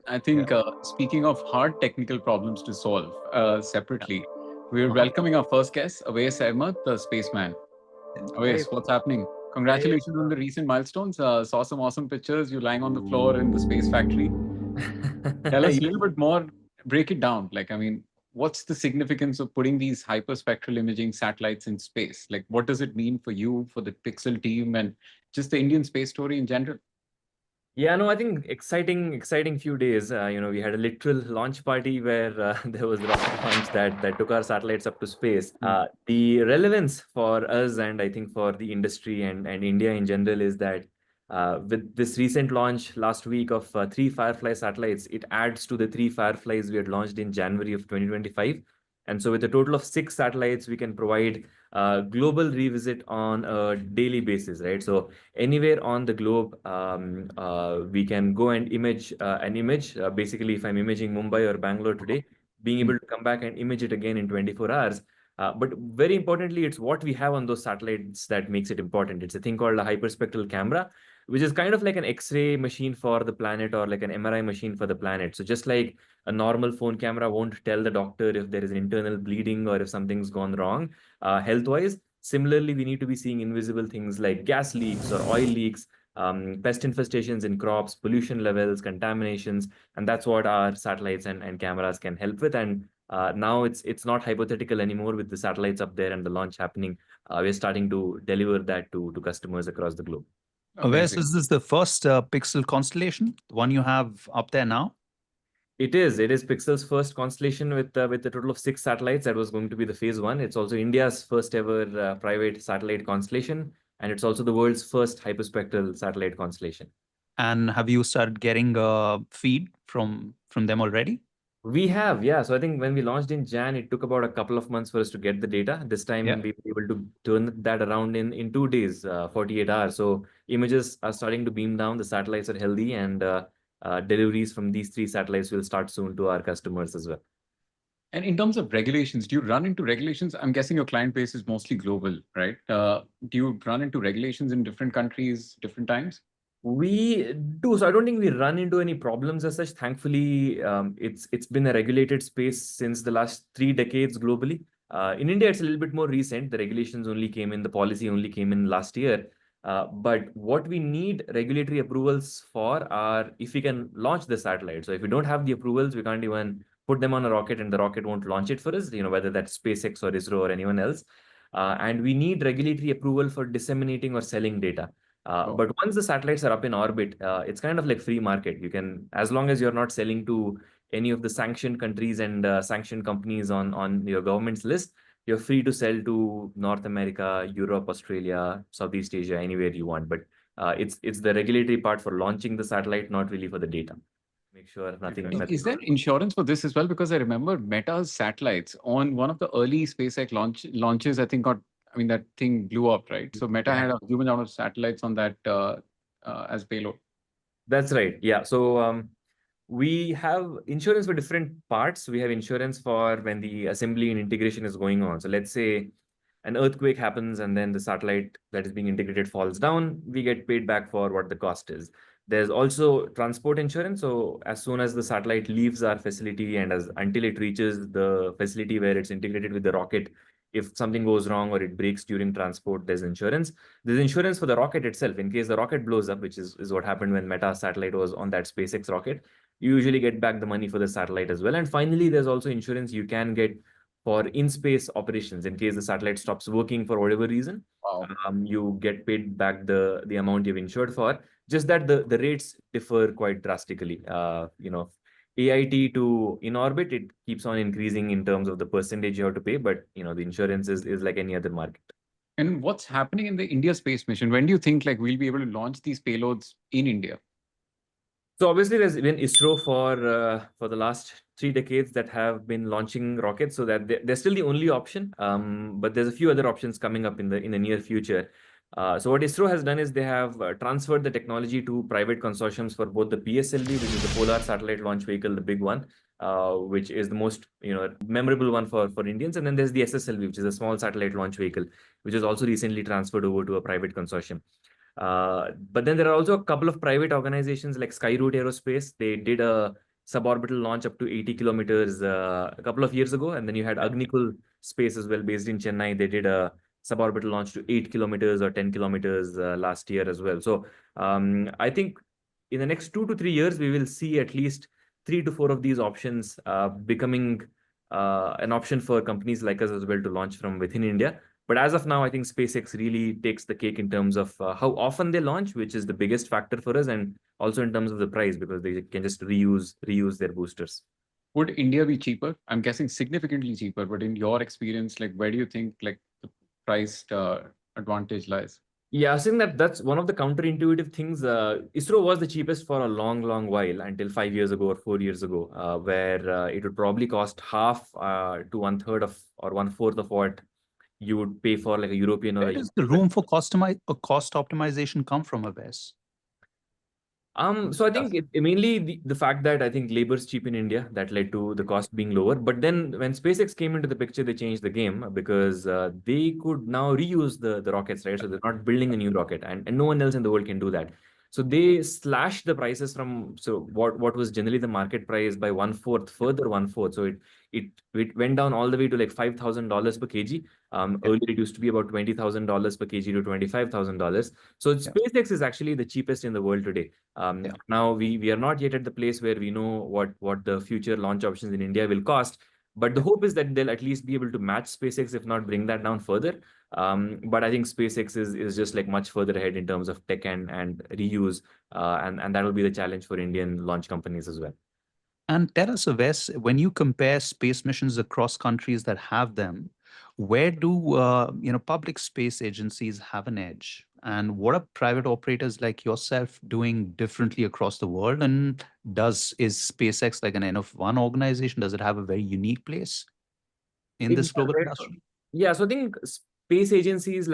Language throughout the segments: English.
I Yeah. think speaking of hard technical problems to solve separately, we're Uh-huh. welcoming our first guest, Awais Ahmed, the spaceman. Hey. Awais, what's happening? Hey. Congratulations on the recent milestones. Saw some awesome pictures. You lying on the floor in the space factory. Tell us a little bit more. Break it down. What's the significance of putting these hyperspectral imaging satellites in space? Like, what does it mean for you, for the Pixxel team, and just the Indian space story in general? Yeah, no, I think exciting few days. We had a literal launch party where there was the rocket launch that took our satellites up to space. Mm. The relevance for us and I think for the industry and India in general is that with this recent launch last week of three Firefly satellites, it adds to the three Fireflies we had launched in January of 2025. And so with a total of six satellites, we can provide global revisit on a daily basis, right? So anywhere on the globe, we can go and image an image. Basically, if I'm imaging Mumbai or Bangalore today, being Mm. able to come back and image it again in 24 hours. But very importantly, it's what we have on those satellites that makes it important. It's a thing called a hyperspectral camera, which is kind of like an X-ray machine for the planet or like an MRI machine for the planet. So just like a normal phone camera won't tell the doctor if there is an internal bleeding or if something's gone wrong health-wise. Similarly, we need to be seeing invisible things like gas leaks or oil leaks, pest infestations in crops, pollution levels, contaminations, and that's what our satellites and cameras can help with. And now it's not hypothetical anymore with the satellites up there and the launch happening. We're starting to deliver that to customers across the globe. Amazing. Is this the first Pixel constellation, the one you have up there now? It is Pixel's first constellation with a total of six satellites. That was going to be the phase one. It's also India's first ever private satellite constellation, and it's also the world's first hyperspectral satellite constellation. And have you started getting a feed from them already? We have, yeah. So I think when we launched in Jan, it took about a couple of months for us to get the data. This Yeah. time we were able to turn that around in 2 days, 48 hours. So images are starting to beam down. The satellites are healthy, and deliveries from these three satellites will start soon to our customers as well. And in terms of regulations, do you run into regulations? I'm guessing your client base is mostly global, right? Do you run into regulations in different countries, different times? We do. So I don't think we run into any problems as such. Thankfully, it's been a regulated space since the last 3 decades globally. In India, it's a little bit more recent. The regulations only came in, the policy only came in last year. But what we need regulatory approvals for are if we can launch the satellite. So if we don't have the approvals, we can't even put them on a rocket and the rocket won't launch it for us, whether that's SpaceX or ISRO or anyone else. And we need regulatory approval for disseminating or selling data. Oh, But once the satellites are up in orbit, it's kind of like free market. You can, as long as you're not selling to any of the sanctioned countries and sanctioned companies on your government's list, you're free to sell to North America, Europe, Australia, Southeast Asia, anywhere you want. But it's the regulatory part for launching the satellite, not really for the data. Make sure nothing. Is there insurance for this as well? Because I remember Meta's satellites on one of the early SpaceX launches, I think that thing blew up, right? So Meta Yeah. had a huge amount of satellites on that as payload. That's right. Yeah. So we have insurance for different parts. We have insurance for when the assembly and integration is going on. So let's say an earthquake happens and then the satellite that is being integrated falls down, we get paid back for what the cost is. There's also transport insurance. So as soon as the satellite leaves our facility and as until it reaches the facility where it's integrated with the rocket, if something goes wrong or it breaks during transport, there's insurance. There's insurance for the rocket itself in case the rocket blows up, which is what happened when Meta satellite was on that SpaceX rocket. You usually get back the money for the satellite as well. And finally, there's also insurance you can get for in-space operations in case the satellite stops working for whatever reason. Wow. You get paid back the amount you've insured for. Just that the rates differ quite drastically. AIT to in orbit, it keeps on increasing in terms of the percentage you have to pay, but the insurance is like any other market. And what's happening in the India space mission? When do you think we'll be able to launch these payloads in India? So obviously, there's been ISRO for the last 3 decades that have been launching rockets, so that they're still the only option. But there's a few other options coming up in the near future. So what ISRO has done is they have transferred the technology to private consortiums for both the PSLV, which is the Polar Satellite Launch Vehicle, the big one, which is the most memorable one for Indians, and then there's the SSLV, which is a small satellite launch vehicle, which is also recently transferred over to a private consortium. But then there are also a couple of private organizations like Skyroot Aerospace. They did a suborbital launch up to 80 kilometers a couple of years ago. And then you had Agnikul Space as well, based in Chennai. They did a suborbital launch to 8 kilometers or 10 kilometers last year as well. So I think in the next 2 to 3 years, we will see at least 3 to 4 of these options becoming an option for companies like us as well to launch from within India. But as of now, I think SpaceX really takes the cake in terms of how often they launch, which is the biggest factor for us, and also in terms of the price, because they can just reuse their boosters. Would India be cheaper? I'm guessing significantly cheaper, but in your experience, like where do you think like the price advantage lies? Yeah, I think that's one of the counterintuitive things. ISRO was the cheapest for a long, long while until 5 years ago or 4 years ago, where it would probably cost half to one third of or one fourth of what you would pay for like a European or Where a does the US. room for cost optimization come from, Awais? So I think mainly the fact that I think labor is cheap in India that led to the cost being lower. But then when SpaceX came into the picture, they changed the game because they could now reuse the rockets, right? So they're not building a new rocket, and no one else in the world can do that. So they slashed the prices from what was generally the market price by one fourth, further one fourth. So it went down all the way to like $5,000 per kg. Earlier it used to be about $20,000 per kg to $25,000. So SpaceX is actually the cheapest in the world today. Now we are not yet at the place where we know what the future launch options in India will cost, but the hope is that they'll at least be able to match SpaceX, if not bring that down further. But I think SpaceX is just like much further ahead in terms of tech and reuse, and that will be the challenge for Indian launch companies as well. And tell us, Awais, when you compare space missions across countries that have them, where do public space agencies have an edge? And what are private operators like yourself doing differently across the world? And is SpaceX like an N of one organization? Does it have a very unique place in It this does, global right? industry? Yeah, so I think space agencies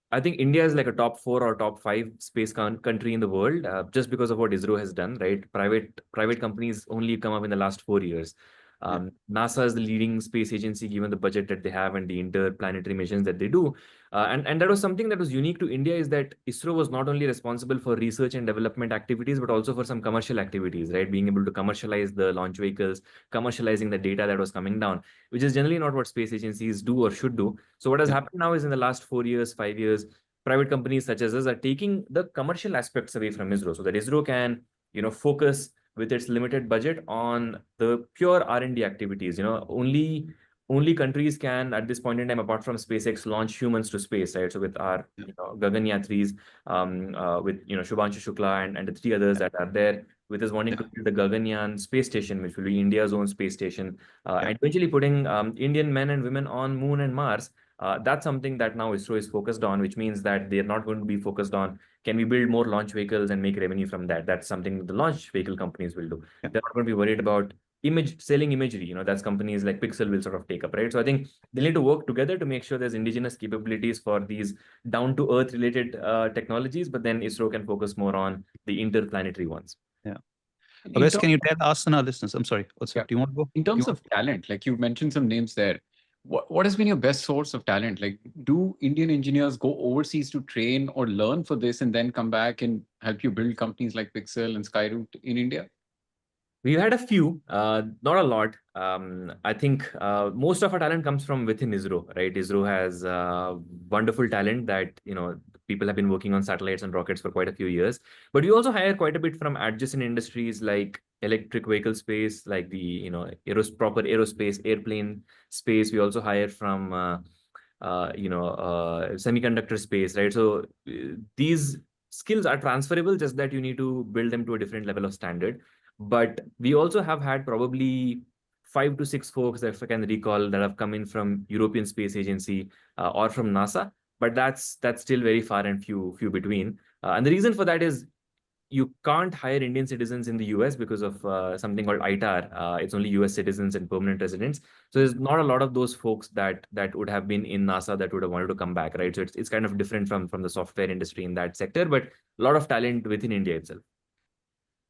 I think India is like a top 4 or top 5 space country in the world, just because of what ISRO has done, right? Private companies only come up in the last 4 years. NASA is the leading space agency given the budget that they have and the interplanetary missions that they do. And that was something that was unique to India, is that ISRO was not only responsible for research and development activities, but also for some commercial activities, right? Being able to commercialize the launch vehicles, commercializing the data that was coming down, which is generally not what space agencies do or should do. So what has happened now is in the last 4 years, 5 years, private companies such as us are taking the commercial aspects away from ISRO so that ISRO can, focus with its limited budget on the pure R&D activities. Only countries can at this point in time, apart from SpaceX, launch humans to space, right? So with our Gagan Yatris, with Shubhanshu Shukla and the 3 others that are there, with us wanting to build the Gaganyaan space station, which will be India's own space station, and eventually putting Indian men and women on Moon and Mars. That's something that now ISRO is focused on, which means that they're not going to be focused on can we build more launch vehicles and make revenue from that. That's something the launch vehicle companies will do. They're not going to be worried about selling imagery. That's companies like Pixxel will sort of take up, right? So I think they need to work together to make sure there's indigenous capabilities for these down to earth related technologies, but then ISRO can focus more on the interplanetary ones. Yeah. Awais, can you tell us and our listeners? I'm sorry. Do you want to go? In terms of talent, like you mentioned some names there, what has been your best source of talent? Like, do Indian engineers go overseas to train or learn for this and then come back and help you build companies like Pixxel and Skyroot in India? We've had a few, not a lot. I think most of our talent comes from within ISRO, right? ISRO has wonderful talent that, people have been working on satellites and rockets for quite a few years. But we also hire quite a bit from adjacent industries like electric vehicle space, like the, proper aerospace, airplane space. We also hire from, semiconductor space, right? So these skills are transferable, just that you need to build them to a different level of standard. But we also have had probably 5 to 6 folks, if I can recall, that have come in from European Space Agency or from NASA. But that's still very far and few between. And the reason for that is you can't hire Indian citizens in the US because of something called ITAR. It's only US citizens and permanent residents. So there's not a lot of those folks that would have been in NASA that would have wanted to come back, right? So it's kind of different from the software industry in that sector, but a lot of talent within India itself.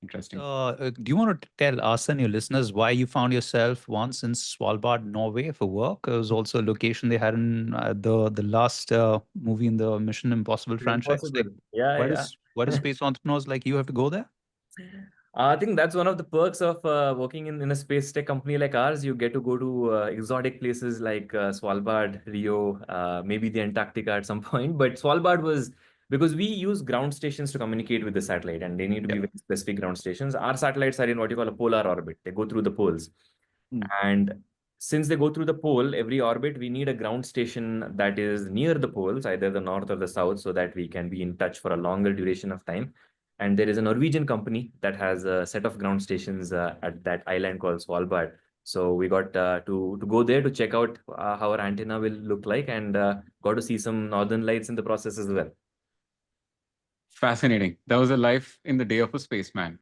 Interesting. Do you want to tell us and your listeners why you found yourself once in Svalbard, Norway for work? It was also a location they had in the last movie in the Mission Impossible franchise. Impossible. Yeah, Why do space entrepreneurs like you have to go there? I think that's one of the perks of working in a space tech company like ours. You get to go to exotic places like Svalbard, Rio, maybe the Antarctica at some point. But Svalbard was because we use ground stations to communicate with the satellite, and they need to be very specific ground stations. Our satellites are in what you call a polar orbit. They go through the poles. And since they go through the pole, every orbit, we need a ground station that is near the poles, either the north or the south, so that we can be in touch for a longer duration of time. And there is a Norwegian company that has a set of ground stations at that island called Svalbard. So we got to go there to check out how our antenna will look like, and got to see some northern lights in the process as well. Fascinating. That was a life in the day of a spaceman.